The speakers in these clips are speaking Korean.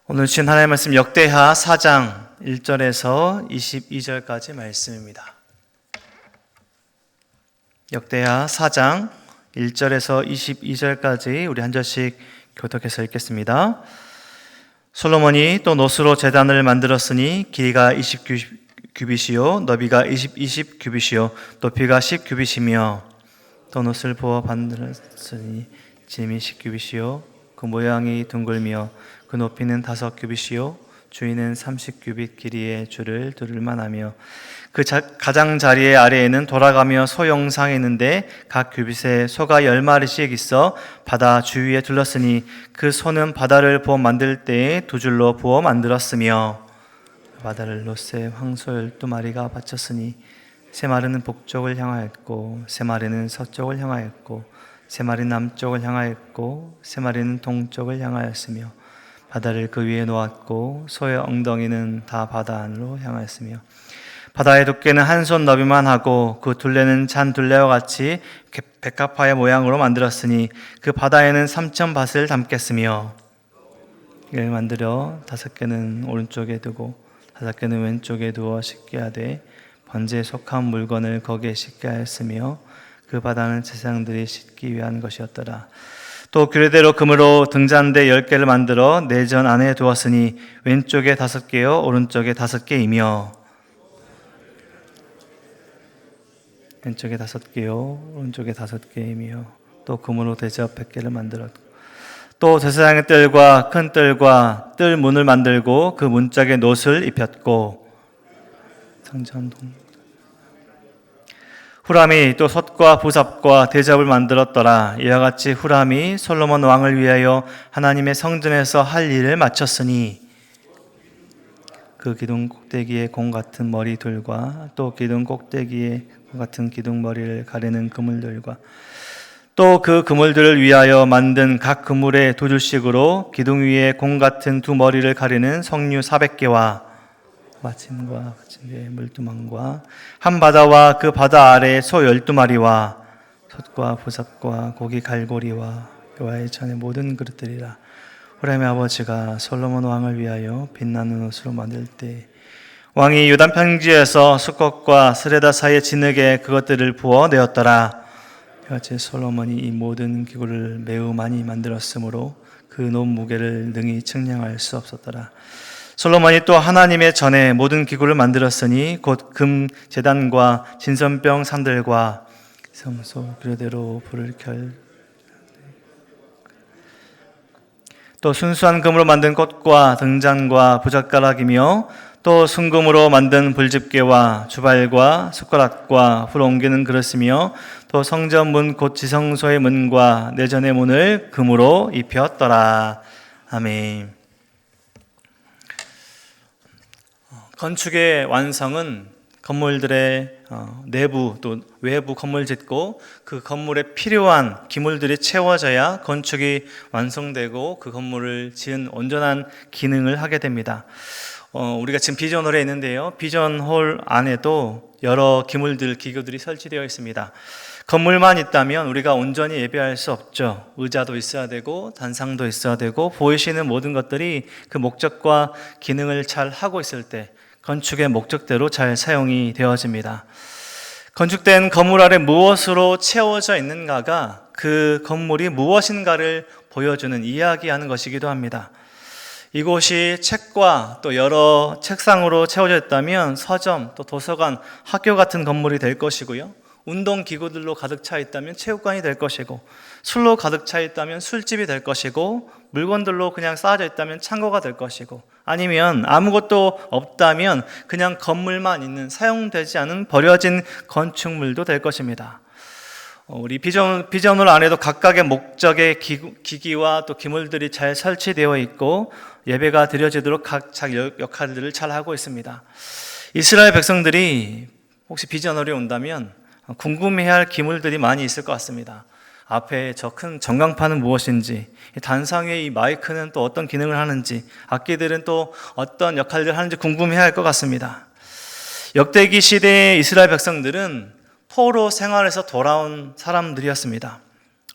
오늘 주신 하나님의 말씀 역대하 4장 1절에서 22절까지 말씀입니다. 역대하 4장 1절에서 22절까지 우리 한 절씩 교독해서 읽겠습니다. 솔로몬이 또 노스로 제단을 만들었으니 길이가 20규빗이요 너비가 20규빗이요 높이가 10규빗이며 또 노스를 부어 만들었으니 짐이 10규빗이요 그 모양이 둥글며 그 높이는 5규빗이요 주위는 30규빗 길이의 줄을 두를만 하며 그 가장자리 아래에는 돌아가며 소 형상이 있는데 각 규빗에 소가 10마리씩 있어 바다 주위에 둘렀으니 그 소는 바다를 부어 만들 때에 두 줄로 부어 만들었으며 바다를 노새 황소 12마리가 바쳤으니 세 마리는 북쪽을 향하였고 세 마리는 서쪽을 향하였고 세 마리는 남쪽을 향하였고 세 마리는 동쪽을 향하였으며 바다를 그 위에 놓았고 소의 엉덩이는 다 바다 안으로 향하였으며 바다의 두께는 한 손 너비만 하고 그 둘레는 잔 둘레와 같이 백합화의 모양으로 만들었으니 그 바다에는 3,000밭을 담겠으며 이를 만들어 5개는 오른쪽에 두고 5개는 왼쪽에 두어 씻게 하되 번제에 속한 물건을 거기에 씻게 하였으며 그 바다는 제사장들이 씻기 위한 것이었더라. 또 규례대로 금으로 등잔대 10개를 만들어 내전 안에 두었으니 왼쪽에 5개요 오른쪽에 5개이며 왼쪽에 5개요 오른쪽에 5개이며 또 금으로 대접 100개를 만들었고 또 제사장의 뜰과 큰 뜰과 뜰 문을 만들고 그 문짝에 놋을 입혔고 후람이 또 솥과 부삽과 대접을 만들었더라. 이와 같이 후람이 솔로몬 왕을 위하여 하나님의 성전에서 할 일을 마쳤으니 그 기둥 꼭대기에 공 같은 머리들과 또 기둥 꼭대기에 공 같은 기둥 머리를 가리는 그물들과 또 그 그물들을 위하여 만든 각 그물의 두 줄씩으로 기둥 위에 공 같은 두 머리를 가리는 석류 400개와 마침과 거친의 물두멍과 한 바다와 그 바다 아래에 소 12마리와 솥과 부삽과 고기 갈고리와 여호와의 전의 모든 그릇들이라. 후람의 아버지가 솔로몬 왕을 위하여 빛나는 옷으로 만들 때 왕이 요단 평지에서 수컷과 스레다 사이의 진흙에 그것들을 부어 내었더라. 이같이 솔로몬이 이 모든 기구를 매우 많이 만들었으므로 그 놓은 무게를 능히 측량할 수 없었더라. 솔로몬이 또 하나님의 전에 모든 기구를 만들었으니 곧 금 제단과 진선병 산들과 성소 규례대로 불을 또 순수한 금으로 만든 꽃과 등잔과 부젓가락이며 또 순금으로 만든 불집게와 주발과 숟가락과 불 옮기는 그릇이며 또 성전 문 곧 지성소의 문과 내전의 문을 금으로 입혔더라. 아멘. 건축의 완성은 건물들의 내부 또 외부 건물 짓고 그 건물에 필요한 기물들이 채워져야 건축이 완성되고 그 건물을 지은 온전한 기능을 하게 됩니다. 우리가 지금 비전홀에 있는데요. 비전홀 안에도 여러 기물들, 기구들이 설치되어 있습니다. 건물만 있다면 우리가 온전히 예배할 수 없죠. 의자도 있어야 되고 단상도 있어야 되고 보이시는 모든 것들이 그 목적과 기능을 잘 하고 있을 때 건축의 목적대로 잘 사용이 되어집니다. 건축된 건물 아래 무엇으로 채워져 있는가가 그 건물이 무엇인가를 보여주는 이야기하는 것이기도 합니다. 이곳이 책과 또 여러 책상으로 채워져 있다면 서점, 또 도서관, 학교 같은 건물이 될 것이고요. 운동기구들로 가득 차 있다면 체육관이 될 것이고 술로 가득 차 있다면 술집이 될 것이고 물건들로 그냥 쌓아져 있다면 창고가 될 것이고 아니면 아무것도 없다면 그냥 건물만 있는 사용되지 않은 버려진 건축물도 될 것입니다. 우리 비전홀 안에도 각각의 목적의 기기와 또 기물들이 잘 설치되어 있고 예배가 드려지도록 각 자기 역할들을 잘 하고 있습니다. 이스라엘 백성들이 혹시 비전홀에 온다면 궁금해할 기물들이 많이 있을 것 같습니다. 앞에 저 큰 전광판은 무엇인지, 단상 위의 이 마이크는 또 어떤 기능을 하는지, 악기들은 또 어떤 역할들을 하는지 궁금해할 것 같습니다. 역대기 시대의 이스라엘 백성들은 포로 생활에서 돌아온 사람들이었습니다.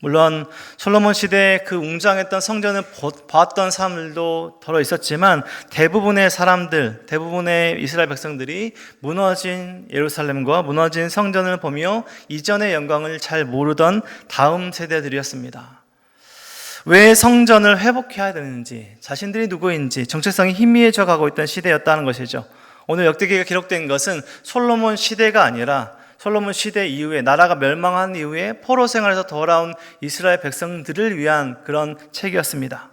물론 솔로몬 시대에 그 웅장했던 성전을 봤던 사람들도 덜어 있었지만 대부분의 사람들, 대부분의 이스라엘 백성들이 무너진 예루살렘과 무너진 성전을 보며 이전의 영광을 잘 모르던 다음 세대들이었습니다. 왜 성전을 회복해야 되는지, 자신들이 누구인지 정체성이 희미해져 가고 있던 시대였다는 것이죠. 오늘 역대기가 기록된 것은 솔로몬 시대가 아니라 솔로몬 시대 이후에, 나라가 멸망한 이후에 포로 생활에서 돌아온 이스라엘 백성들을 위한 그런 책이었습니다.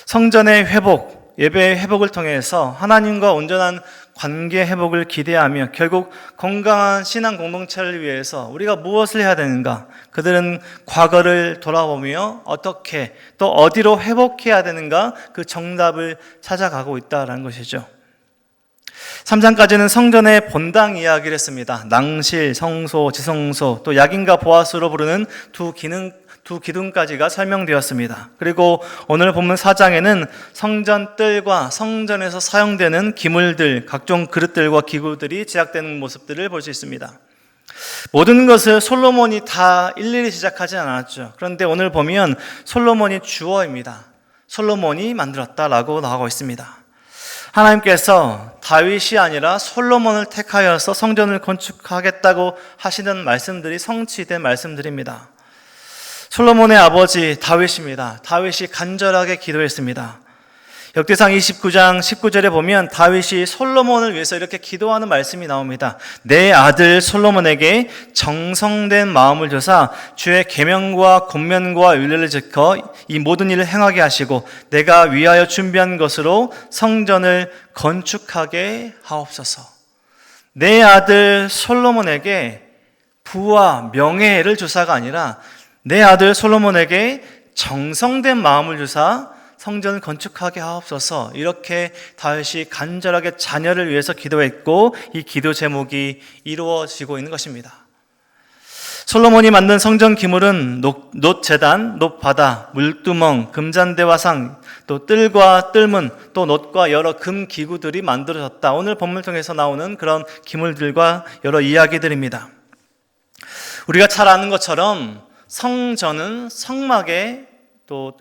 성전의 회복, 예배의 회복을 통해서 하나님과 온전한 관계 회복을 기대하며 결국 건강한 신앙 공동체를 위해서 우리가 무엇을 해야 되는가? 그들은 과거를 돌아보며 어떻게 또 어디로 회복해야 되는가? 그 정답을 찾아가고 있다는 것이죠. 3장까지는 성전의 본당 이야기를 했습니다. 낭실, 성소, 지성소, 또 야긴과 보아스로 부르는 두 기둥까지가 설명되었습니다. 그리고 오늘 본문 4장에는 성전 뜰과 성전에서 사용되는 기물들, 각종 그릇들과 기구들이 제작되는 모습들을 볼 수 있습니다. 모든 것을 솔로몬이 다 일일이 제작하지 않았죠. 그런데 오늘 보면 솔로몬이 주어입니다. 솔로몬이 만들었다라고 나오고 있습니다. 하나님께서 다윗이 아니라 솔로몬을 택하여서 성전을 건축하겠다고 하시는 말씀들이 성취된 말씀들입니다. 솔로몬의 아버지 다윗입니다. 다윗이 간절하게 기도했습니다. 역대상 29장 19절에 보면 다윗이 솔로몬을 위해서 이렇게 기도하는 말씀이 나옵니다. 내 아들 솔로몬에게 정성된 마음을 줘서 주의 계명과 권면과 율례를 지켜 이 모든 일을 행하게 하시고 내가 위하여 준비한 것으로 성전을 건축하게 하옵소서. 내 아들 솔로몬에게 부와 명예를 주사가 아니라 내 아들 솔로몬에게 정성된 마음을 주사 성전을 건축하게 하옵소서. 이렇게 다윗이 간절하게 자녀를 위해서 기도했고 이 기도 제목이 이루어지고 있는 것입니다. 솔로몬이 만든 성전 기물은 놋제단, 놋바다, 물두멍, 금잔대와 상, 또 뜰과 뜰문, 또 놋과 여러 금 기구들이 만들어졌다. 오늘 본문을 통해서 나오는 그런 기물들과 여러 이야기들입니다. 우리가 잘 아는 것처럼 성전은 성막에 또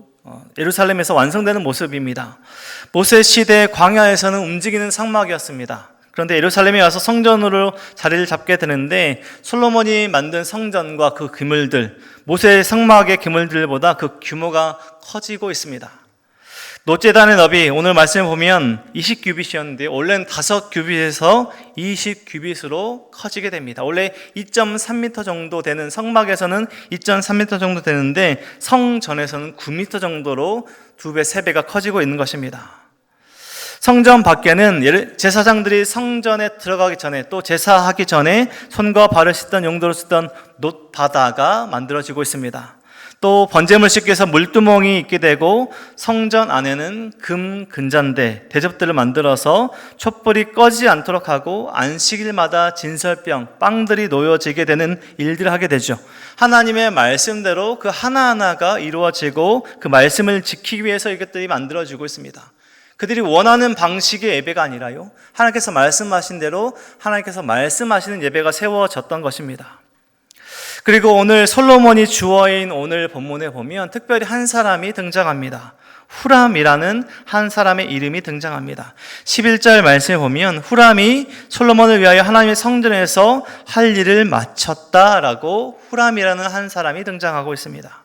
예루살렘에서 완성되는 모습입니다. 모세 시대 광야에서는 움직이는 성막이었습니다. 그런데 예루살렘에 와서 성전으로 자리를 잡게 되는데 솔로몬이 만든 성전과 그 기물들, 모세의 성막의 기물들보다 그 규모가 커지고 있습니다. 놋제단의 너비, 오늘 말씀을 보면 20규빗이었는데 원래는 5규빗에서 20규빗으로 커지게 됩니다. 원래 2.3m 정도 되는 성막에서는 2.3m 정도 되는데 성전에서는 9m 정도로 2배, 3배가 커지고 있는 것입니다. 성전 밖에는 제사장들이 성전에 들어가기 전에 또 제사하기 전에 손과 발을 씻던 용도로 쓰던 놋바다가 만들어지고 있습니다. 또 번제물 씻기 위해서 물두멍이 있게 되고 성전 안에는 금 근잔대, 대접들을 만들어서 촛불이 꺼지지 않도록 하고 안식일마다 진설병, 빵들이 놓여지게 되는 일들을 하게 되죠. 하나님의 말씀대로 그 하나하나가 이루어지고 그 말씀을 지키기 위해서 이것들이 만들어지고 있습니다. 그들이 원하는 방식의 예배가 아니라요, 하나님께서 말씀하신 대로 하나님께서 말씀하시는 예배가 세워졌던 것입니다. 그리고 오늘 솔로몬이 주어인 오늘 본문에 보면 특별히 한 사람이 등장합니다. 후람이라는 한 사람의 이름이 등장합니다. 11절 말씀에 보면 후람이 솔로몬을 위하여 하나님의 성전에서 할 일을 마쳤다라고 후람이라는 한 사람이 등장하고 있습니다.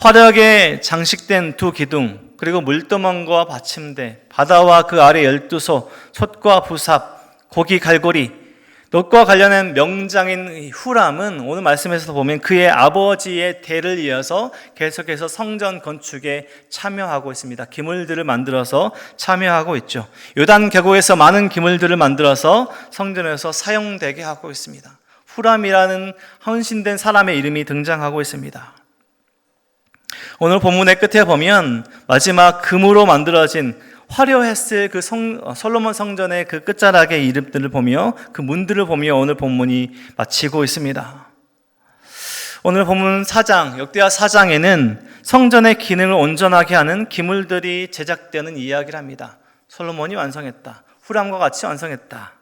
화려하게 장식된 두 기둥, 그리고 물두멍과 받침대, 바다와 그 아래 12소, 솥과 부삽, 고기 갈고리, 놋과 관련한 명장인 후람은 오늘 말씀에서 보면 그의 아버지의 대를 이어서 계속해서 성전 건축에 참여하고 있습니다. 기물들을 만들어서 참여하고 있죠. 요단 계곡에서 많은 기물들을 만들어서 성전에서 사용되게 하고 있습니다. 후람이라는 헌신된 사람의 이름이 등장하고 있습니다. 오늘 본문의 끝에 보면 마지막 금으로 만들어진 화려했을 그 솔로몬 성전의 그 끝자락의 이름들을 보며 그 문들을 보며 오늘 본문이 마치고 있습니다. 오늘 본문 4장, 역대하 4장에는 성전의 기능을 온전하게 하는 기물들이 제작되는 이야기를 합니다. 솔로몬이 완성했다. 후람과 같이 완성했다.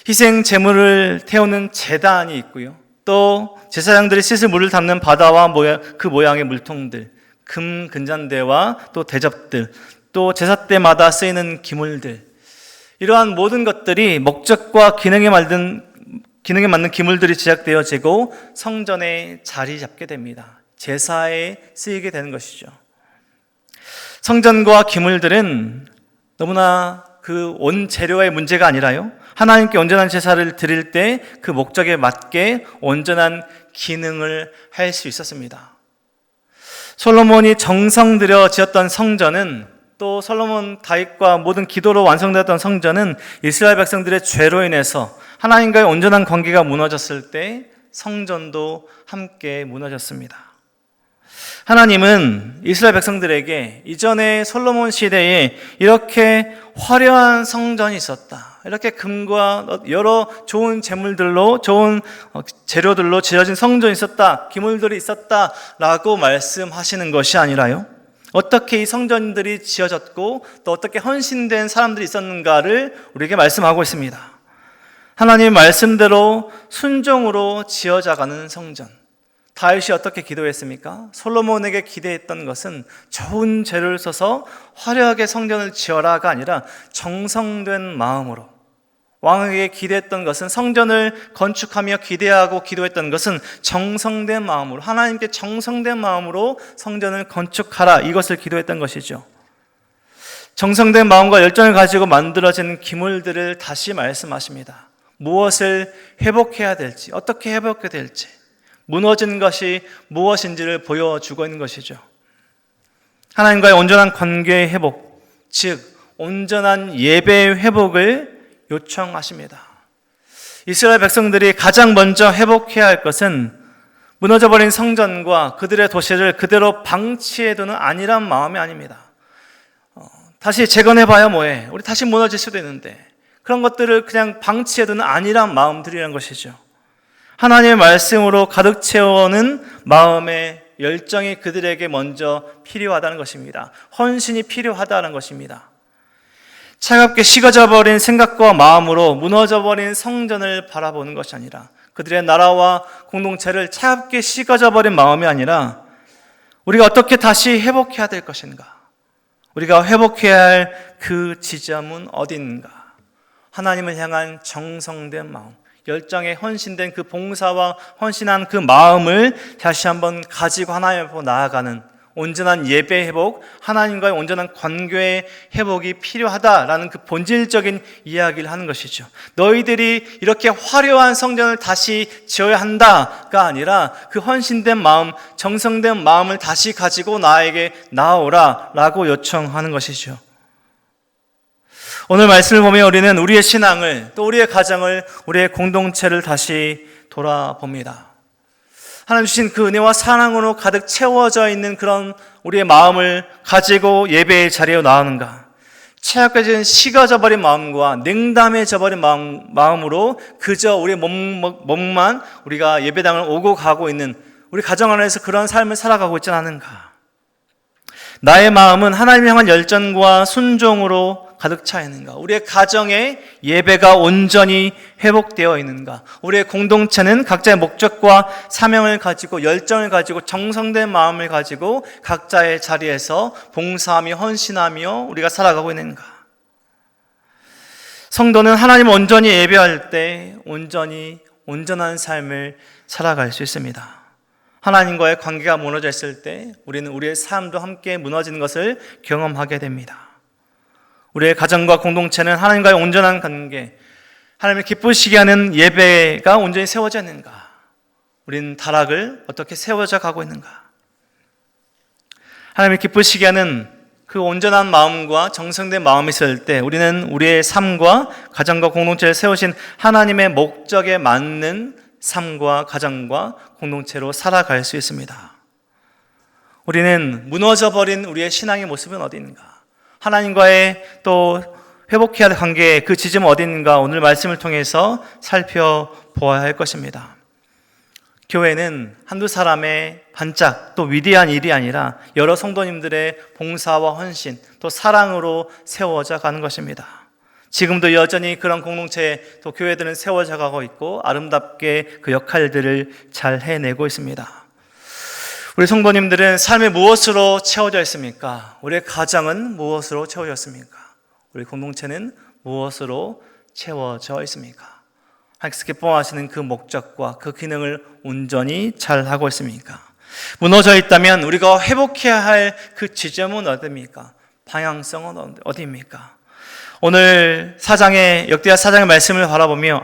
희생 제물을 태우는 제단이 있고요. 또 제사장들이 씻을 물을 담는 바다와 그 모양의 물통들, 금 근잔대와 또 대접들, 또 제사 때마다 쓰이는 기물들, 이러한 모든 것들이 목적과 기능에 맞는 기물들이 제작되어지고 성전에 자리 잡게 됩니다. 제사에 쓰이게 되는 것이죠. 성전과 기물들은 너무나 그 원재료의 문제가 아니라요, 하나님께 온전한 제사를 드릴 때 그 목적에 맞게 온전한 기능을 할 수 있었습니다. 솔로몬이 정성 들여 지었던 성전은, 또 솔로몬 다윗과 모든 기도로 완성되었던 성전은 이스라엘 백성들의 죄로 인해서 하나님과의 온전한 관계가 무너졌을 때 성전도 함께 무너졌습니다. 하나님은 이스라엘 백성들에게 이전에 솔로몬 시대에 이렇게 화려한 성전이 있었다, 이렇게 금과 여러 좋은 재물들로, 좋은 재료들로 지어진 성전이 있었다, 기물들이 있었다 라고 말씀하시는 것이 아니라요, 어떻게 이 성전들이 지어졌고 또 어떻게 헌신된 사람들이 있었는가를 우리에게 말씀하고 있습니다. 하나님의 말씀대로 순종으로 지어져가는 성전. 다윗이 어떻게 기도했습니까? 솔로몬에게 기대했던 것은 좋은 재료를 써서 화려하게 성전을 지어라가 아니라 정성된 마음으로, 왕에게 기대했던 것은, 성전을 건축하며 기대하고 기도했던 것은 정성된 마음으로, 하나님께 정성된 마음으로 성전을 건축하라, 이것을 기도했던 것이죠. 정성된 마음과 열정을 가지고 만들어진 기물들을 다시 말씀하십니다. 무엇을 회복해야 될지, 어떻게 회복해야 될지, 무너진 것이 무엇인지를 보여주고 있는 것이죠. 하나님과의 온전한 관계의 회복, 즉 온전한 예배의 회복을 요청하십니다. 이스라엘 백성들이 가장 먼저 회복해야 할 것은 무너져버린 성전과 그들의 도시를 그대로 방치해두는 안일한 마음이 아닙니다. 다시 재건해봐야 뭐해, 우리 다시 무너질 수도 있는데, 그런 것들을 그냥 방치해두는 안일한 마음들이라는 것이죠. 하나님의 말씀으로 가득 채워오는 마음의 열정이 그들에게 먼저 필요하다는 것입니다. 헌신이 필요하다는 것입니다. 차갑게 식어져버린 생각과 마음으로 무너져버린 성전을 바라보는 것이 아니라, 그들의 나라와 공동체를 차갑게 식어져버린 마음이 아니라, 우리가 어떻게 다시 회복해야 될 것인가, 우리가 회복해야 할 그 지점은 어딘가, 하나님을 향한 정성된 마음, 열정에 헌신된 그 봉사와 헌신한 그 마음을 다시 한번 가지고 하나님 앞으로 나아가는 온전한 예배 회복, 하나님과의 온전한 관계의 회복이 필요하다라는 그 본질적인 이야기를 하는 것이죠. 너희들이 이렇게 화려한 성전을 다시 지어야 한다가 아니라 그 헌신된 마음, 정성된 마음을 다시 가지고 나에게 나오라라고 요청하는 것이죠. 오늘 말씀을 보면 우리는 우리의 신앙을, 또 우리의 가정을, 우리의 공동체를 다시 돌아봅니다. 하나님 주신 그 은혜와 사랑으로 가득 채워져 있는 그런 우리의 마음을 가지고 예배의 자리에 나오는가? 차갑게진 식어져 버린 마음과 냉담해져 버린 마음으로 그저 우리의 몸만 우리가 예배당을 오고 가고 있는, 우리 가정 안에서 그런 삶을 살아가고 있지 않은가? 나의 마음은 하나님을 향한 열정과 순종으로 가득 차 있는가? 우리의 가정에 예배가 온전히 회복되어 있는가? 우리의 공동체는 각자의 목적과 사명을 가지고, 열정을 가지고, 정성된 마음을 가지고 각자의 자리에서 봉사하며 헌신하며 우리가 살아가고 있는가? 성도는 하나님을 온전히 예배할 때 온전한 삶을 살아갈 수 있습니다. 하나님과의 관계가 무너져 있을 때 우리는 우리의 삶도 함께 무너지는 것을 경험하게 됩니다. 우리의 가정과 공동체는 하나님과의 온전한 관계, 하나님을 기쁘시게 하는 예배가 온전히 세워져 있는가? 우리는 다락을 어떻게 세워져 가고 있는가? 하나님을 기쁘시게 하는 그 온전한 마음과 정성된 마음이 있을 때 우리는 우리의 삶과 가정과 공동체를 세우신 하나님의 목적에 맞는 삶과 가정과 공동체로 살아갈 수 있습니다. 우리는 무너져버린 우리의 신앙의 모습은 어디인가? 하나님과의 또 회복해야 할 관계의 그 지점은 어디인가? 오늘 말씀을 통해서 살펴보아야 할 것입니다. 교회는 한두 사람의 반짝 또 위대한 일이 아니라 여러 성도님들의 봉사와 헌신 또 사랑으로 세워져 가는 것입니다. 지금도 여전히 그런 공동체 또 교회들은 세워져 가고 있고 아름답게 그 역할들을 잘 해내고 있습니다. 우리 성도님들은 삶이 무엇으로 채워져 있습니까? 우리의 가정은 무엇으로 채워져 있습니까? 우리 공동체는 무엇으로 채워져 있습니까? 하나님께서 기뻐하시는 그 목적과 그 기능을 온전히 잘 하고 있습니까? 무너져 있다면 우리가 회복해야 할 그 지점은 어디입니까? 방향성은 어디입니까? 오늘 역대하 4장의 말씀을 바라보며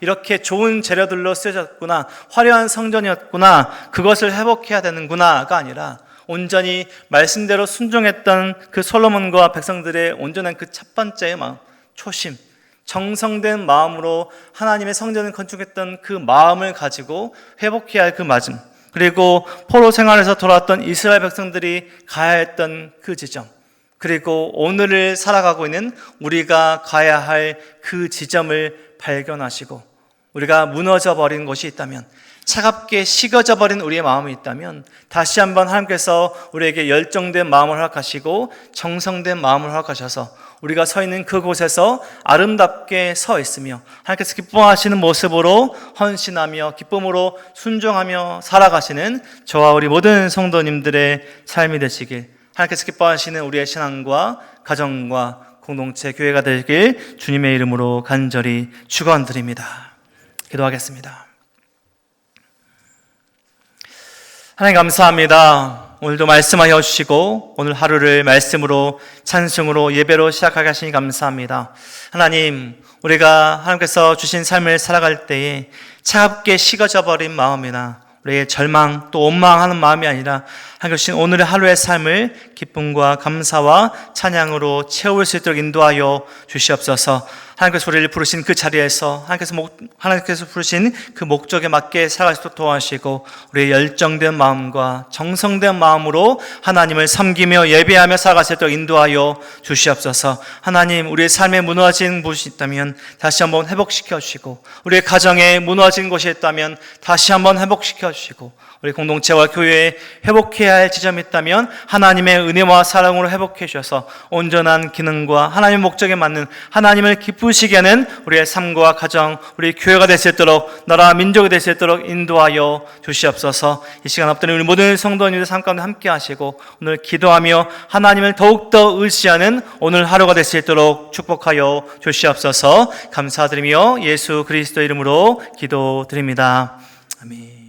이렇게 좋은 재료들로 쓰여졌구나, 화려한 성전이었구나, 그것을 회복해야 되는구나가 아니라 온전히 말씀대로 순종했던 그 솔로몬과 백성들의 온전한 그 첫 번째의 마음, 초심, 정성된 마음으로 하나님의 성전을 건축했던 그 마음을 가지고 회복해야 할 그 마음, 그리고 포로 생활에서 돌아왔던 이스라엘 백성들이 가야 했던 그 지점, 그리고 오늘을 살아가고 있는 우리가 가야 할 그 지점을 발견하시고, 우리가 무너져 버린 곳이 있다면, 차갑게 식어져 버린 우리의 마음이 있다면 다시 한번 하나님께서 우리에게 열정된 마음을 허락하시고 정성된 마음을 허락하셔서 우리가 서 있는 그곳에서 아름답게 서 있으며 하나님께서 기뻐하시는 모습으로 헌신하며 기쁨으로 순종하며 살아가시는 저와 우리 모든 성도님들의 삶이 되시길, 하나님께서 기뻐하시는 우리의 신앙과 가정과 공동체 교회가 되길 주님의 이름으로 간절히 축원드립니다. 기도하겠습니다. 하나님 감사합니다. 오늘도 말씀하여 주시고 오늘 하루를 말씀으로 찬송으로 예배로 시작하게 하시니 감사합니다. 하나님, 우리가 하나님께서 주신 삶을 살아갈 때에 차갑게 식어져 버린 마음이나 우리의 절망 또 원망하는 마음이 아니라 하나님께서 주신 오늘의 하루의 삶을 기쁨과 감사와 찬양으로 채울 수 있도록 인도하여 주시옵소서. 하나님께서 우리를 부르신 그 자리에서 하나님께서 부르신 그 목적에 맞게 살아갈 수 있도록 도와주시고 우리의 열정된 마음과 정성된 마음으로 하나님을 섬기며 예배하며 살아갈 수 있도록 인도하여 주시옵소서. 하나님, 우리의 삶에 무너진 곳이 있다면 다시 한번 회복시켜 주시고, 우리의 가정에 무너진 곳이 있다면 다시 한번 회복시켜 주시고, 우리 공동체와 교회에 회복해야 할 지점이 있다면 하나님의 은혜와 사랑으로 회복해 주셔서 온전한 기능과 하나님의 목적에 맞는 하나님을 기쁘시게 하는 우리의 삶과 가정, 우리 교회가 될 수 있도록, 나라 민족이 될 수 있도록 인도하여 주시옵소서. 이 시간 앞두는 우리 모든 성도님들 삶 가운데 함께 하시고 오늘 기도하며 하나님을 더욱더 의지하는 오늘 하루가 될 수 있도록 축복하여 주시옵소서. 감사드리며 예수 그리스도 이름으로 기도드립니다. 아멘.